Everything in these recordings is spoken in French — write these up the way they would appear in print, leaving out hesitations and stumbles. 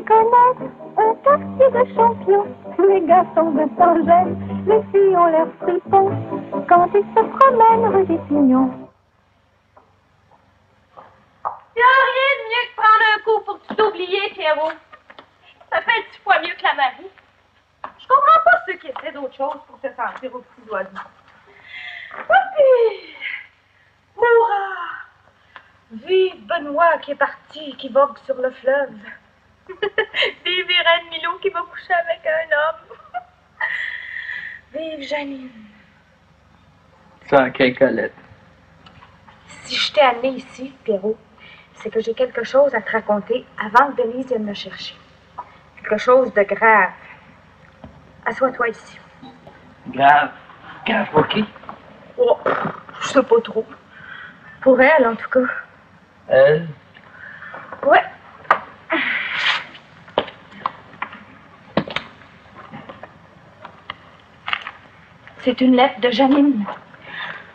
connaissent un quartier de champions. Les garçons de Saint-Gène, les filles ont l'air fripons quand ils se promènent rue des Pignons. Y a rien de mieux que prendre un coup pour t'oublier, Pierrot. Ça fait 10 fois mieux que la Marie. Je comprends pas ceux qui essaient d'autres choses pour se sentir au petit doigt doux. Oui, hurrah! Vive Benoît qui est parti, qui vogue sur le fleuve. Vive Irène Milot qui va coucher avec un homme. Vive Janine. Ça, quelle Colette. Si je t'ai amené ici, Pierrot, c'est que j'ai quelque chose à te raconter avant que Denise vienne me chercher. Quelque chose de grave. Assois-toi ici. Grave. Grave pour qui? Oh, je sais pas trop. Pour elle, en tout cas. Elle? Ouais. C'est une lettre de Janine.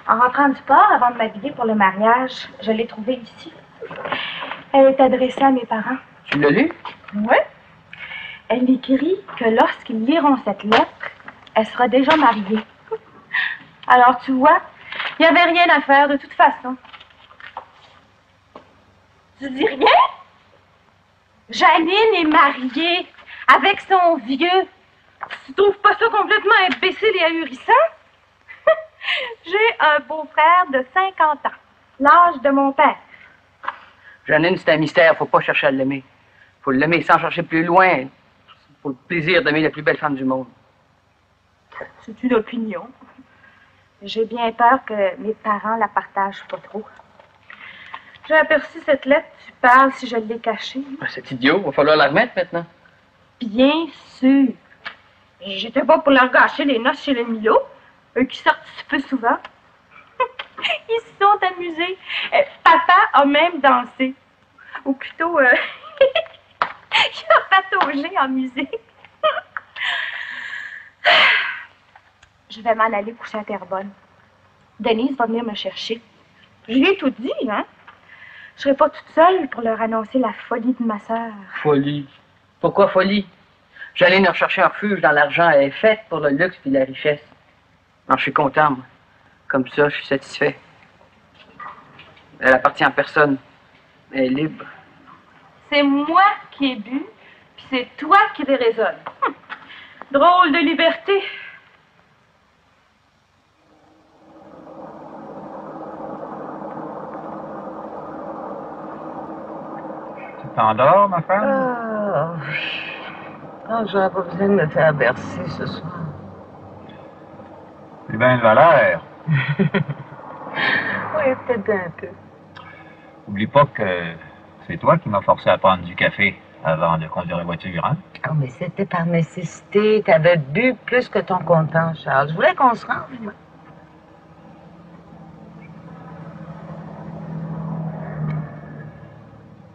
En rentrant du port, avant de m'habiller pour le mariage, je l'ai trouvée ici. Elle est adressée à mes parents. Tu l'as lu? Oui. Elle écrit que lorsqu'ils liront cette lettre, elle sera déjà mariée. Alors, tu vois, il n'y avait rien à faire de toute façon. Tu dis rien? Janine est mariée avec son vieux. Tu trouves pas ça complètement imbécile et ahurissant? J'ai un beau-frère de 50 ans, l'âge de mon père. Janine, c'est un mystère. Faut pas chercher à l'aimer. Faut l'aimer sans chercher plus loin. Pour le plaisir d'aimer la plus belle femme du monde. C'est une opinion. J'ai bien peur que mes parents la partagent pas trop. J'ai aperçu cette lettre. Tu parles si je l'ai cachée. C'est idiot. Va falloir la remettre maintenant. Bien sûr. J'étais pas pour leur gâcher les noces chez les Milo. Eux qui sortent si peu souvent. Ils se sont amusés. Papa a même dansé. Ou plutôt, il a pataugé en musique. Je vais m'en aller coucher à Terrebonne. Denise va venir me chercher. Je lui ai tout dit, hein? Je serai pas toute seule pour leur annoncer la folie de ma sœur. Folie. Pourquoi folie? J'allais nous rechercher un refuge dans l'argent. Elle est faite pour le luxe et la richesse. Non, je suis content, moi. Comme ça, je suis satisfait. Elle appartient à personne. Elle est libre. C'est moi qui ai bu, puis c'est toi qui les raisonnes. Drôle de liberté. Tu t'endors, ma femme? J'aurais pas besoin de me faire bercer ce soir. C'est bien de valeur. Oui, peut-être un peu. Oublie pas que c'est toi qui m'as forcé à prendre du café avant de conduire la voiture, hein? Oh, mais c'était par nécessité. T'avais bu plus que ton comptant, Charles. Je voulais qu'on se range, moi.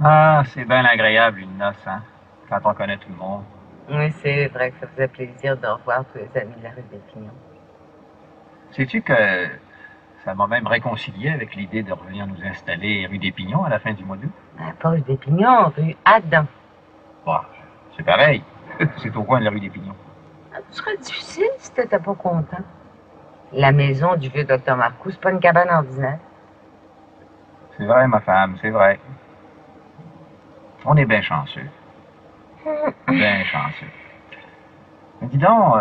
Ah, c'est bien agréable, une noce, hein? Quand on connaît tout le monde. Oui, c'est vrai que ça faisait plaisir de revoir tous les amis de la rue des Pignons. Sais-tu que ça m'a même réconcilié avec l'idée de revenir nous installer rue des Pignons à la fin du mois d'août? Pas rue des Pignons, rue Adam. Bon, c'est pareil. C'est au coin de la rue des Pignons. Ce serait difficile si t'étais pas content. La maison du vieux docteur Marcoux, c'est pas une cabane ordinaire. C'est vrai, ma femme, c'est vrai. On est bien chanceux. Bien chanceux. Mais dis donc,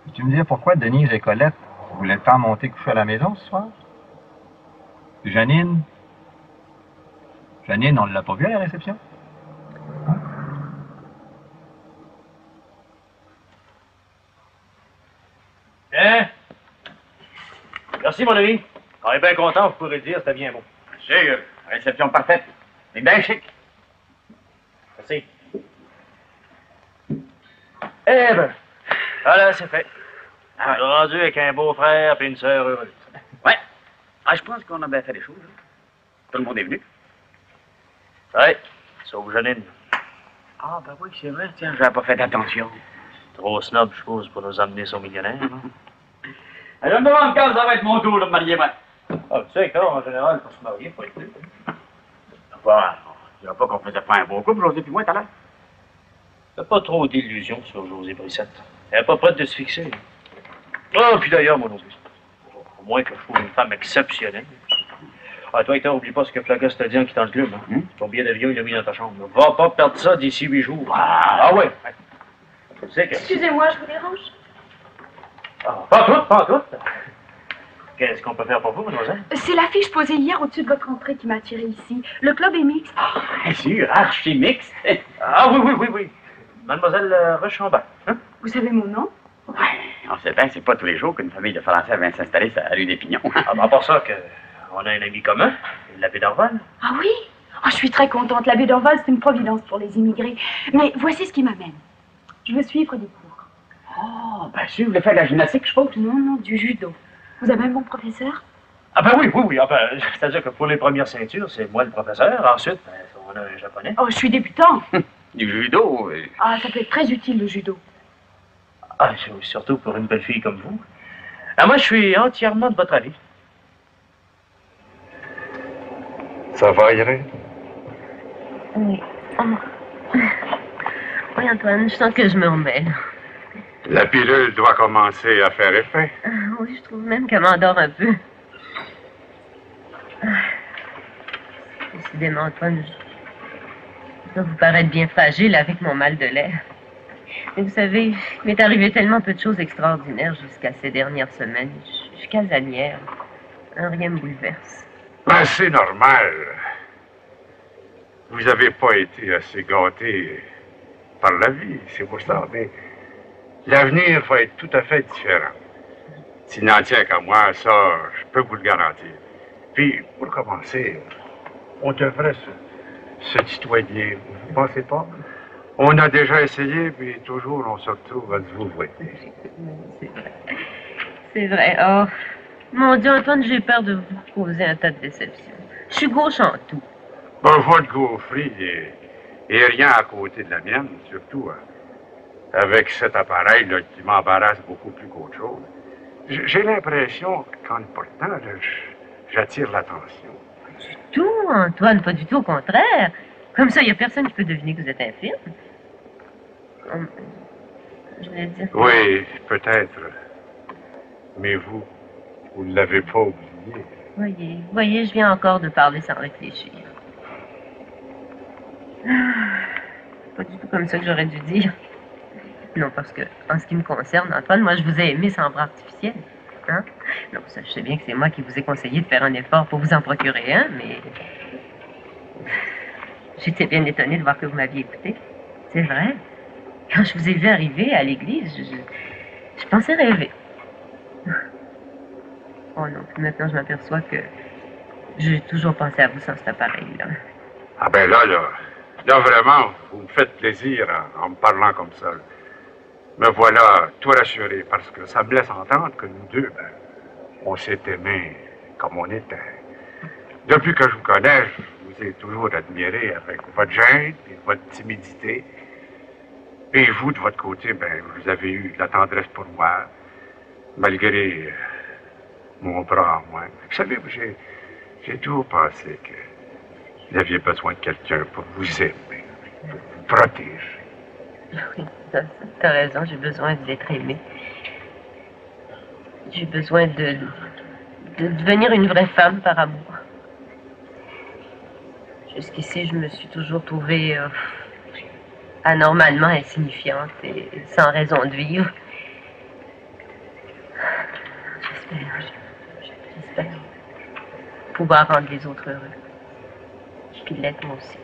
peux-tu me dire pourquoi Denise et Colette voulaient tant monter coucher à la maison ce soir? Janine? Janine, on ne l'a pas vue à la réception? Hein? Merci, mon ami. On est bien content, vous pourrez dire, c'était bien bon. Sûr, réception parfaite. C'est bien chic. Merci. Eh ben, voilà, c'est fait. On est rendu avec un beau-frère et une sœur heureuse. Ouais. Ah, je pense qu'on a bien fait les choses. Hein. Tout le monde est venu. Ouais, sauf Janine. Ah, ben oui, c'est vrai. Tiens, j'avais pas fait attention. Trop snob, je suppose, pour nous amener son millionnaire. Alors, je me demande quand ça va être mon tour de me marier, moi. Ah, tu sais, quand en général, pour se marier, il faut être plus. Enfin, dirais pas qu'on faisait pas un beau couple, José puis moi, tout à l'heure. T'as pas trop d'illusions sur José Brissette. Elle est pas prête de se fixer. Ah, puis d'ailleurs, mon José, au moins que je trouve une femme exceptionnelle. Ah, toi, Hector, oublie pas ce que Flagas t'a dit en quittant le club. Hein? Ton billet d'avion, il l'a mis dans ta chambre. Va pas perdre ça d'ici 8 jours. Ah ouais. Tu sais que... Excusez-moi, je vous dérange? Ah, pas tout. Qu'est-ce qu'on peut faire pour vous, mademoiselle? C'est l'affiche posée hier au-dessus de votre entrée qui m'a attiré ici. Le club est mixte. Ah, bien sûr, archi mixte. Ah oui. Mademoiselle Rochambat. Hein? Vous savez mon nom? Ouais, on sait bien, c'est pas tous les jours qu'une famille de Français vient s'installer sur la rue des Pignons. Ah, à part ça, on a un ami commun, l'abbé Dorval. Ah oui? Oh, je suis très contente. L'abbé Dorval, c'est une providence pour les immigrés. Mais voici ce qui m'amène. Je veux suivre des cours. Oh, bien sûr, vous voulez faire de la gymnastique, je suppose? Non, du judo. Vous avez un bon professeur? Ah ben oui. Ah ben, c'est-à-dire que pour les premières ceintures, c'est moi le professeur. Ensuite, on a un japonais. Oh, je suis débutant. Du judo? Ah, ça peut être très utile, le judo. Ah, surtout pour une belle fille comme vous. Ah, moi, je suis entièrement de votre avis. Ça va, Irène? Oui. Oh. Oui, Antoine, je sens que je me remets, là. La pilule doit commencer à faire effet. Oui, je trouve même qu'elle m'endort un peu. Décidément, Antoine, je dois vous paraître bien fragile avec mon mal de l'air. Mais vous savez, il m'est arrivé tellement peu de choses extraordinaires jusqu'à ces dernières semaines. Je suis casanière. Rien me bouleverse. Ben, c'est normal. Vous n'avez pas été assez gâté par la vie, c'est pour ça, mais l'avenir va être tout à fait différent. S'il n'en tient qu'à moi, ça, je peux vous le garantir. Puis, pour commencer, on devrait se tutoyer, vous pensez pas? On a déjà essayé, puis toujours on se retrouve à se vouvoyer. C'est vrai. C'est vrai. Oh, mon Dieu, Antoine, j'ai peur de vous causer un tas de déceptions. Je suis gauche en tout. Ben, votre gaufrerie est rien à côté de la mienne, surtout avec cet appareil-là qui m'embarrasse beaucoup plus qu'autre chose. J'ai l'impression qu'en le portant, j'attire l'attention. Pas du tout, Antoine, pas du tout, au contraire. Comme ça, il n'y a personne qui peut deviner que vous êtes infirme. Je voulais dire... Oui, peut-être. Mais vous ne l'avez pas oublié. Voyez, je viens encore de parler sans réfléchir. Pas du tout comme ça que j'aurais dû dire. Non, parce que, en ce qui me concerne, Antoine, moi, je vous ai aimé sans bras artificiel. Hein? Non, ça, je sais bien que c'est moi qui vous ai conseillé de faire un effort pour vous en procurer un, mais... J'étais bien étonnée de voir que vous m'aviez écouté. C'est vrai. Quand je vous ai vu arriver à l'église, je pensais rêver. Oh non, puis maintenant, je m'aperçois que j'ai toujours pensé à vous sans cet appareil-là. Ah ben là, vraiment, vous me faites plaisir en me parlant comme ça. Me voilà tout rassuré, parce que ça me laisse entendre que nous deux, ben, on s'est aimés comme on était. Depuis que je vous connais, je vous ai toujours admiré avec votre gêne et votre timidité. Et vous, de votre côté, ben, vous avez eu de la tendresse pour moi, malgré mon bras en moins. Vous savez, j'ai toujours pensé que vous aviez besoin de quelqu'un pour vous aimer, pour vous protéger. Oui, t'as raison, j'ai besoin d'être aimée. J'ai besoin de devenir une vraie femme par amour. Jusqu'ici, je me suis toujours trouvée anormalement insignifiante et sans raison de vivre. J'espère pouvoir rendre les autres heureux. Puis l'être moi aussi.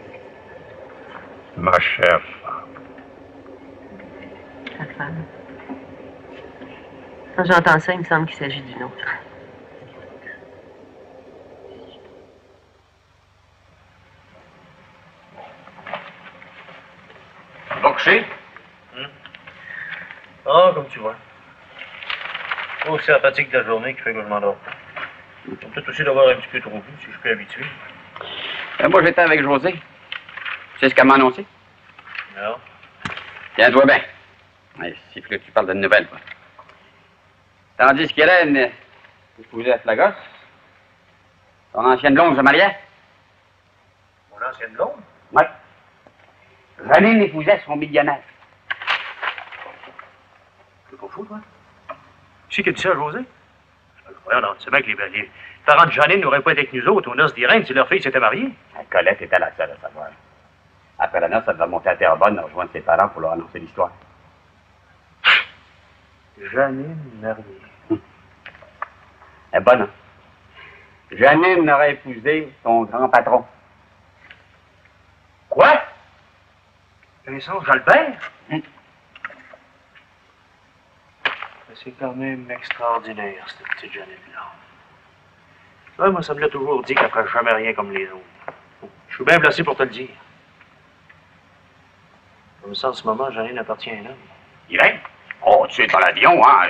Ma chère femme. Ta femme. Quand j'entends ça, il me semble qu'il s'agit d'une autre. Va coucher? Ah, comme tu vois. Oh, c'est la fatigue de la journée qui fait que je m'endors pas. Peut-être aussi d'avoir un petit peu trop vu, si je suis habitué. Moi, j'étais avec José. Tu sais ce qu'elle m'a annoncé? Non. Tiens-toi bien. Ouais, si que tu parles de nouvelles, quoi. Tandis qu'Hélène épousait Flagos, son ancienne blonde se mariait. Mon ancienne blonde? Oui. Janine épousait son millionnaire. T'es pas fou, toi? Qui qui a dit ça, José? Voyons, non, c'est bien que les parents de Janine n'auraient pas été avec nous autres aux noces d'Irène si leur fille s'était mariée. Colette était la seule à savoir. Après la noce, elle devait monter à Terrebonne rejoindre ses parents pour leur annoncer l'histoire. Janine mariée. Elle est bonne, hein? Janine aurait épousé son grand patron. Quoi? Vincent Jalbert? C'est quand même extraordinaire, cette petite Janine-là. Ouais, moi, ça me l'a toujours dit qu'elle ne ferait jamais rien comme les autres. Je suis bien placé pour te le dire. Comme ça, en ce moment, Janine appartient à un homme. Irène? Oh, tu es dans l'avion, hein?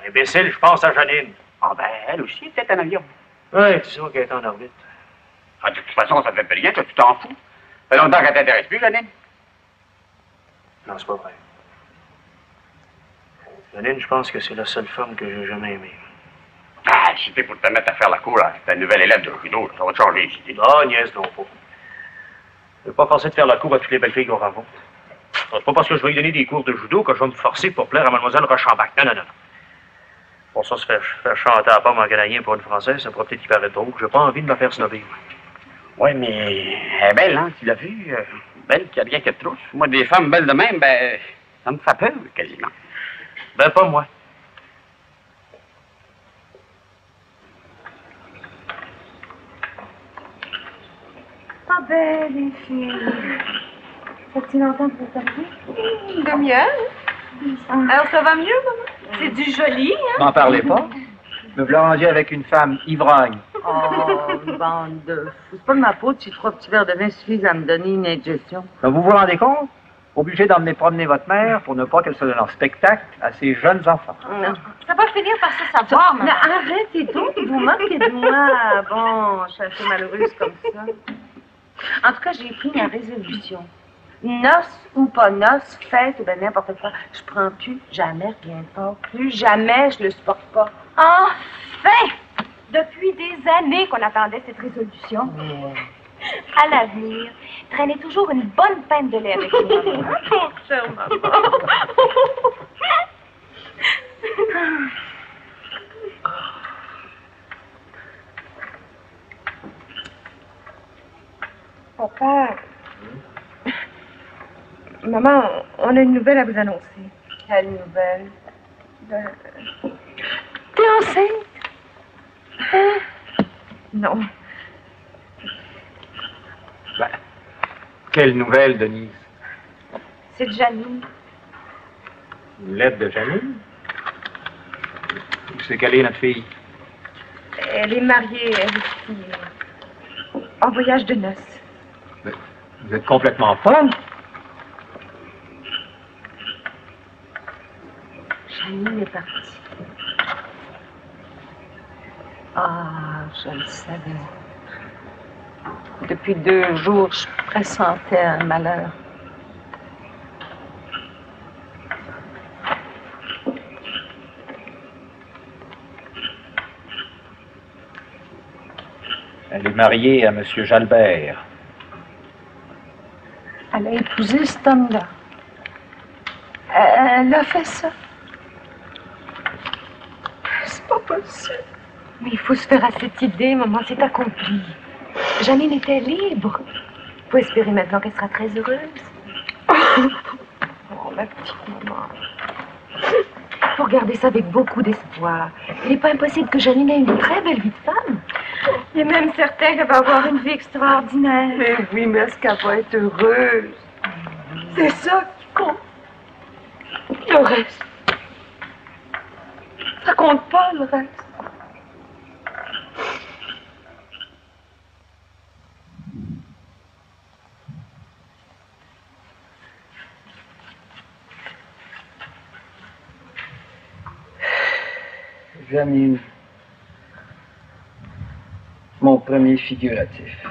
Imbécile, je pense à Janine. Ah ben, elle aussi était en avion. Oui, tu sais qu'elle est en orbite. Ah, de toute façon, ça ne fait plus rien, toi, tu t'en fous. Ça fait longtemps qu'elle t'intéresse plus, Janine. Non, c'est pas vrai. Janine, je pense que c'est la seule femme que j'ai jamais aimée. Ah, si t'es pour te mettre à faire la cour, là, c'est un nouvel élève de judo, ça va te changer ici. Ah, niaise donc pas. Je ne vais pas forcer de faire la cour à toutes les belles filles qu'on rencontre. C'est pas parce que je vais lui donner des cours de judo que je vais me forcer pour plaire à mademoiselle Rochambac. Non, non, non. Pour ça, se faire chanter à la pomme en canadien pour une Française, ça pourrait peut-être y paraître drôle. J'ai pas envie de me faire snobber. Oui, mais elle est belle, hein, tu l'as vu? Belle, qui a rien que de trousse. Moi, des femmes belles de même, ben, ça me fait peur, quasiment. Ben, pas moi. Ah ben, les filles. Ça fait longtemps que vous sortez? Une demi-heure. Alors, ça va mieux, maman? C'est du joli, hein? N'en parlez pas. Me voilà rendu avec une femme ivrogne. Oh, bande de fous. C'est pas de ma faute si 3 petits verres de vin suffisent à me donner une indigestion. Vous vous rendez compte? Obligé d'emmener promener votre mère pour ne pas qu'elle se donne en spectacle à ses jeunes enfants. Non. Ça va finir par se savoir, maman. Non, arrêtez donc, vous moquez de moi. Bon, je suis assez malheureuse comme ça. En tout cas, j'ai pris ma résolution. Noce ou pas noce, fête ou ben n'importe quoi, je prends plus jamais rien fort. Plus jamais, je le supporte pas. Enfin! Depuis des années qu'on attendait cette résolution. À l'avenir, traînez toujours une bonne pinte de lait avec nous. Mon cher maman. Papa, maman, on a une nouvelle à vous annoncer. Quelle nouvelle? T'es enceinte? Non. Ben, quelle nouvelle, Denise? C'est de Janine. Une lettre de Janine? Où c'est qu'elle est, notre fille? Elle est mariée, elle aussi. En voyage de noces. Ben, vous êtes complètement folle? Janine est partie. Ah, je le savais. Depuis 2 jours, je pressentais un malheur. Elle est mariée à M. Jalbert. Elle a épousé cet homme-là. Elle a fait ça. C'est pas possible. Mais il faut se faire à cette idée, maman, c'est accompli. Janine était libre. Faut espérer maintenant qu'elle sera très heureuse. Oh, ma petite maman. Faut regarder ça avec beaucoup d'espoir. Il n'est pas impossible que Janine ait une très belle vie de femme. Il est même certain qu'elle va avoir une vie extraordinaire. Mais oui, mais est-ce qu'elle va être heureuse? C'est ça qui compte. Le reste. Ça compte pas, le reste. Janine, mon premier figuratif.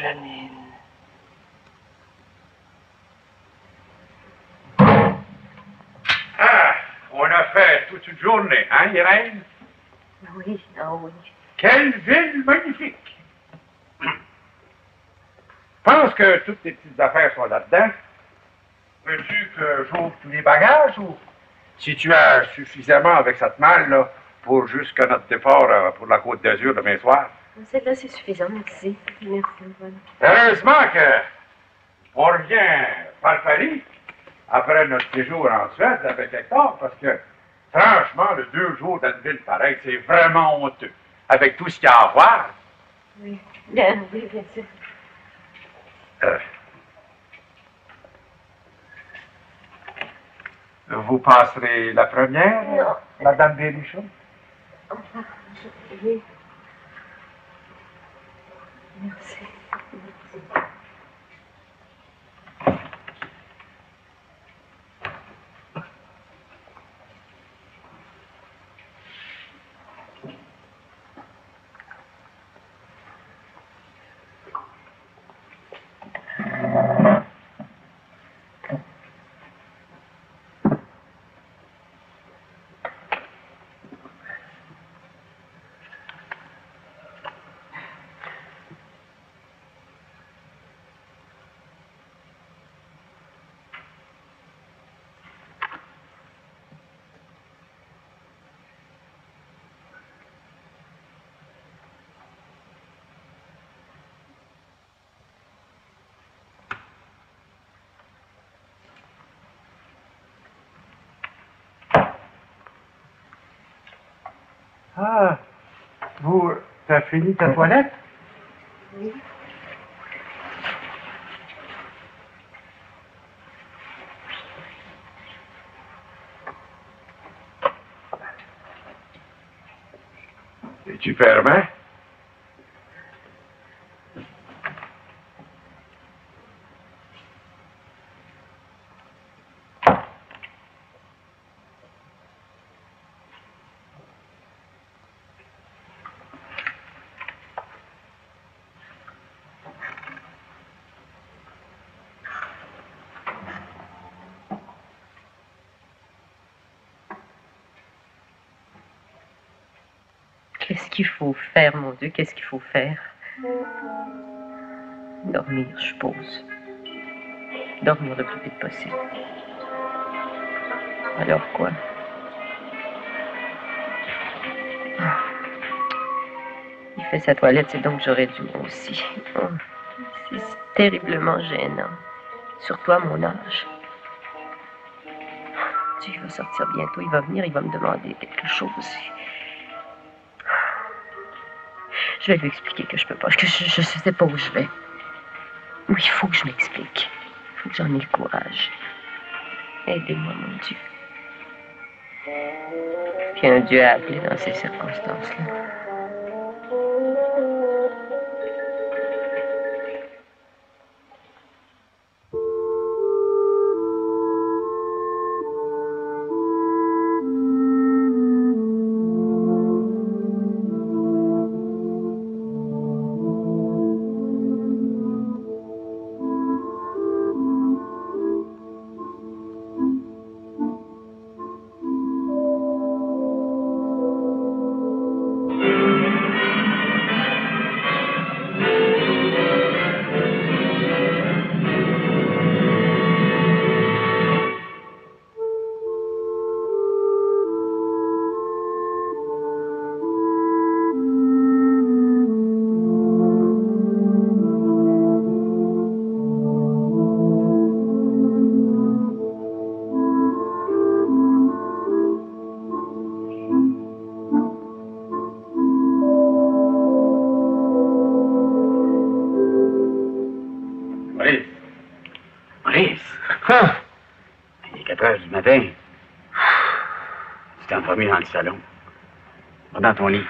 Janine. Ah, on a fait toute une journée, hein, Irène? Oui, oh oui. Quelle ville magnifique! Je pense que toutes tes petites affaires sont là-dedans. Veux-tu que j'ouvre tous les bagages ou si tu as suffisamment avec cette malle-là pour jusqu'à notre départ pour la Côte d'Azur demain soir? Celle-là, c'est suffisant, merci. Merci, Antoine. Heureusement on revient par Paris après notre séjour en Suède avec Hector parce que, franchement, le 2 jours dans une ville pareille, c'est vraiment honteux. Avec tout ce qu'il y a à voir. Oui, bien sûr. Vous passerez la première, Non. Madame Berrichon? Enfin, oui. Merci. Ah, t'as fini ta toilette? Oui. Et tu permets? Qu'est-ce qu'il faut faire, mon Dieu, qu'est-ce qu'il faut faire? Dormir, je suppose. Dormir le plus vite possible. Alors quoi? Il fait sa toilette, c'est donc j'aurais dû moi aussi. Oh, c'est terriblement gênant. Surtout à mon âge. Dieu, il va sortir bientôt, il va venir, il va me demander quelque chose. Je vais lui expliquer que je peux pas, que je sais pas où je vais. Oui, il faut que je m'explique. Il faut que j'en ai le courage. Aidez-moi, mon Dieu. Qu'il y a un Dieu à appeler dans ces circonstances-là. Il est 4 heures du matin. Tu t'es endormi dans le salon. Va dans ton lit.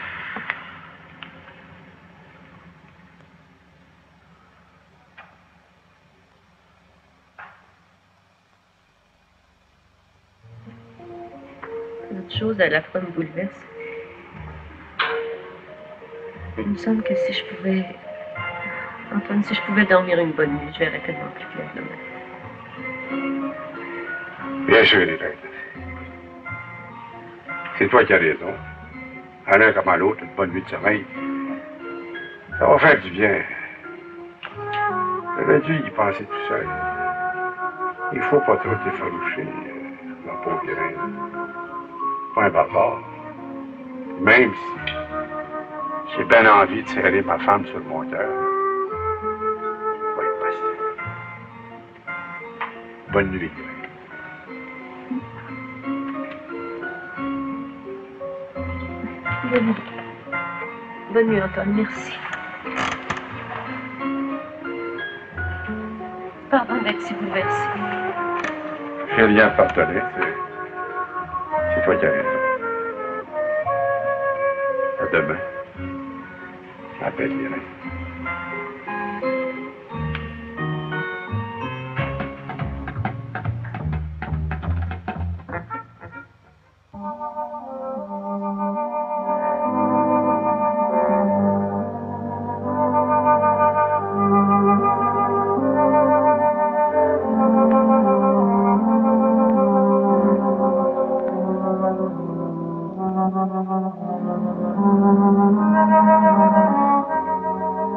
L'autre chose à la fois me bouleverse. Il me semble que si je pouvais Antoine, si je pouvais dormir une bonne nuit, je verrais tellement plus clair demain. Bien sûr, Irène. C'est toi qui as raison. À l'un comme à l'autre, une bonne nuit de sommeil. Ça va faire du bien. J'aurais dû y penser tout seul. Il faut pas trop t'effaroucher, ma pauvre Irène. Pas un barbare. Même si j'ai bien envie de serrer ma femme sur mon cœur, ça va être possible. Bonne nuit, Irène. Bonne nuit. Bonne nuit, Antoine. Merci. Pardon d'être si bouleversée. J'ai rien à pardonner, c'est toi qui as raison. À demain. Je m'appelle Irène.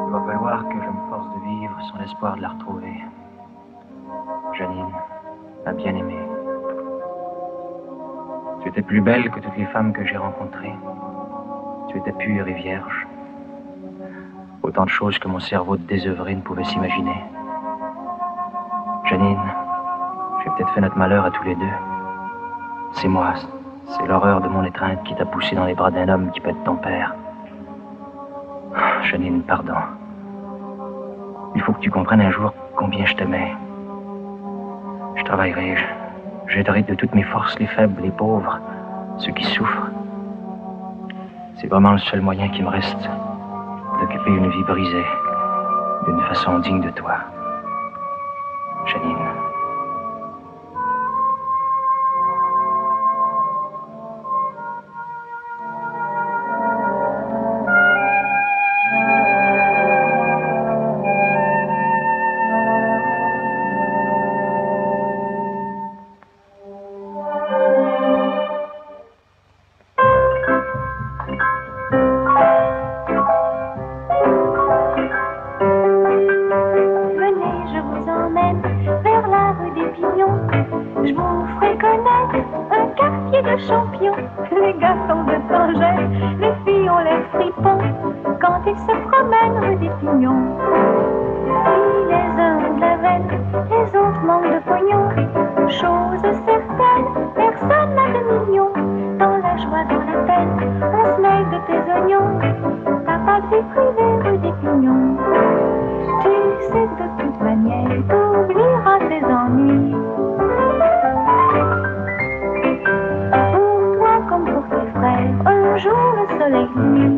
Il va falloir que je me force de vivre sans l'espoir de la retrouver. Janine, ma bien-aimée. Tu étais plus belle que toutes les femmes que j'ai rencontrées. Tu étais pure et vierge. Autant de choses que mon cerveau désœuvré ne pouvait s'imaginer. Janine, j'ai peut-être fait notre malheur à tous les deux. C'est moi, c'est l'horreur de mon étreinte qui t'a poussé dans les bras d'un homme qui peut être ton père. Janine, pardon. Il faut que tu comprennes un jour combien je t'aimais. Je travaillerai, j'aiderai de toutes mes forces les faibles, les pauvres, ceux qui souffrent. C'est vraiment le seul moyen qui me reste d'occuper une vie brisée d'une façon digne de toi. Janine. Un jour le soleil nuit.